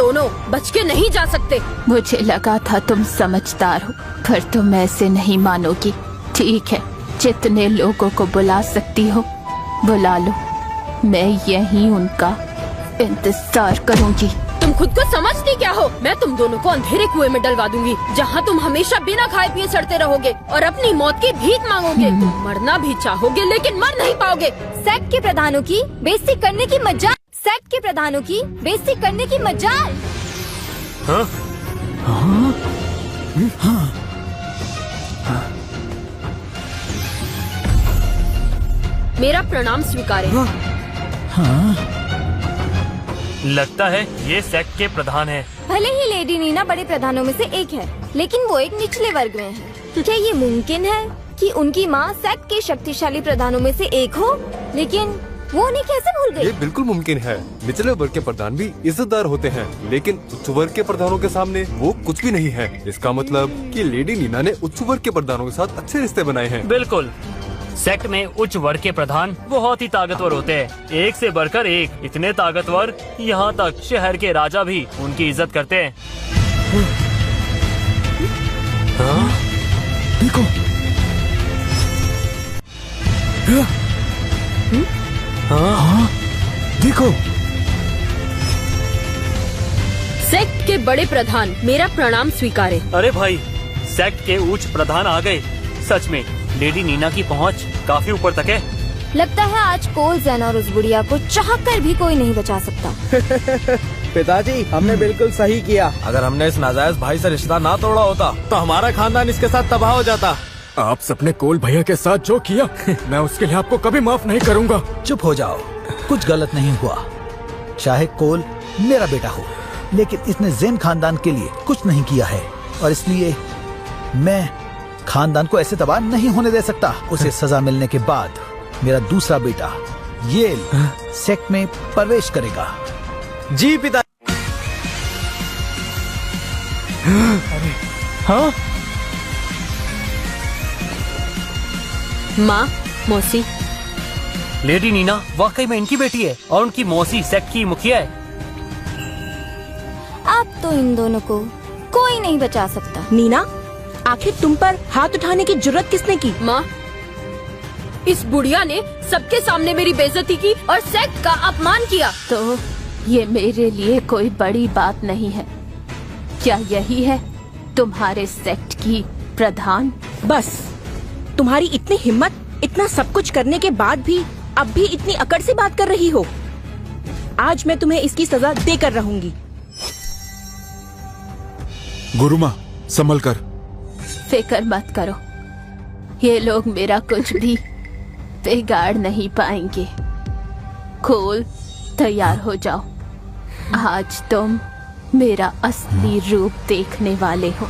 दोनों बच के नहीं जा सकते। मुझे लगा था तुम समझदार हो, पर तुम ऐसे नहीं मानोगी। ठीक है, जितने लोगों को बुला सकती हो बुला लो, मैं यहीं उनका इंतजार करूंगी। तुम खुद को समझती क्या हो? मैं तुम दोनों को अंधेरे कुएं में डलवा दूंगी, जहाँ तुम हमेशा बिना खाए पिए सड़ते रहोगे और अपनी मौत की भीख मांगोगे। तुम मरना भी चाहोगे लेकिन मर नहीं पाओगे। सेक्ट के प्रधानों की बेइज्जती करने की मजाल। सेक्ट के प्रधानों की बेइज्जती करने की मजाल। हाँ? हाँ? हाँ? मेरा प्रणाम स्वीकारें। हाँ? लगता है ये सेक्ट के प्रधान हैं। भले ही लेडी नीना बड़े प्रधानों में से एक है, लेकिन वो एक निचले वर्ग में है। क्या ये मुमकिन है कि उनकी माँ सेक्ट के शक्तिशाली प्रधानों में से एक हो, लेकिन वो उन्हें कैसे भूल गई? ये बिल्कुल मुमकिन है। निचले वर्ग के प्रधान भी इज्जतदार होते हैं, लेकिन उच्च वर्ग के प्रधानों के सामने वो कुछ भी नहीं है। इसका मतलब कि लेडी नीना ने उच्च वर्ग के प्रधानों के साथ अच्छे रिश्ते बनाए हैं। बिल्कुल, सेक्ट में उच्च वर्ग के प्रधान बहुत ही ताकतवर होते हैं, एक से बढ़कर एक। इतने ताकतवर, यहाँ तक शहर के राजा भी उनकी इज्जत करते हैं। हाँ? देखो, हाँ? देखो, सेक्ट के बड़े प्रधान, मेरा प्रणाम स्वीकारें। अरे भाई, सेक्ट के उच्च प्रधान आ गए। सच में लेडी नीना की पहुंच काफी ऊपर तक है। लगता है आज कोल जैन और उस बुढ़िया को चाहकर भी कोई नहीं बचा सकता। पिताजी, हमने बिल्कुल सही किया। अगर हमने इस नाजायज भाई से रिश्ता ना तोड़ा होता तो हमारा खानदान इसके साथ तबाह हो जाता। आप सबने कोल भैया के साथ जो किया, मैं उसके लिए आपको कभी माफ नहीं करूंगा। चुप हो जाओ, कुछ गलत नहीं हुआ। चाहे कोल मेरा बेटा हो, लेकिन इसने जैन खानदान के लिए कुछ नहीं किया है, और इसलिए मैं खानदान को ऐसे तबाह नहीं होने दे सकता। उसे सजा मिलने के बाद मेरा दूसरा बेटा येल सेक्ट में प्रवेश करेगा। जी पिता। हाँ? माँ, मौसी। लेडी नीना वाकई में इनकी बेटी है और उनकी मौसी सेक्ट की मुखिया है। अब तो इन दोनों को कोई नहीं बचा सकता। नीना, आखिर तुम पर हाथ उठाने की जुर्रत किसने की? माँ, इस बुढ़िया ने सबके सामने मेरी बेइज्जती की और सेक्ट का अपमान किया। तो ये मेरे लिए कोई बड़ी बात नहीं है। क्या यही है तुम्हारे सेक्ट की प्रधान? बस, तुम्हारी इतनी हिम्मत, इतना सब कुछ करने के बाद भी अब भी इतनी अकड़ से बात कर रही हो। आज मैं तुम्हें इसकी सजा देकर रहूंगी। गुरुमा, संभल कर। फिक्र मत करो, ये लोग मेरा कुछ भी बिगाड़ नहीं पाएंगे। खोल, तैयार हो जाओ। आज तुम मेरा असली रूप देखने वाले हो।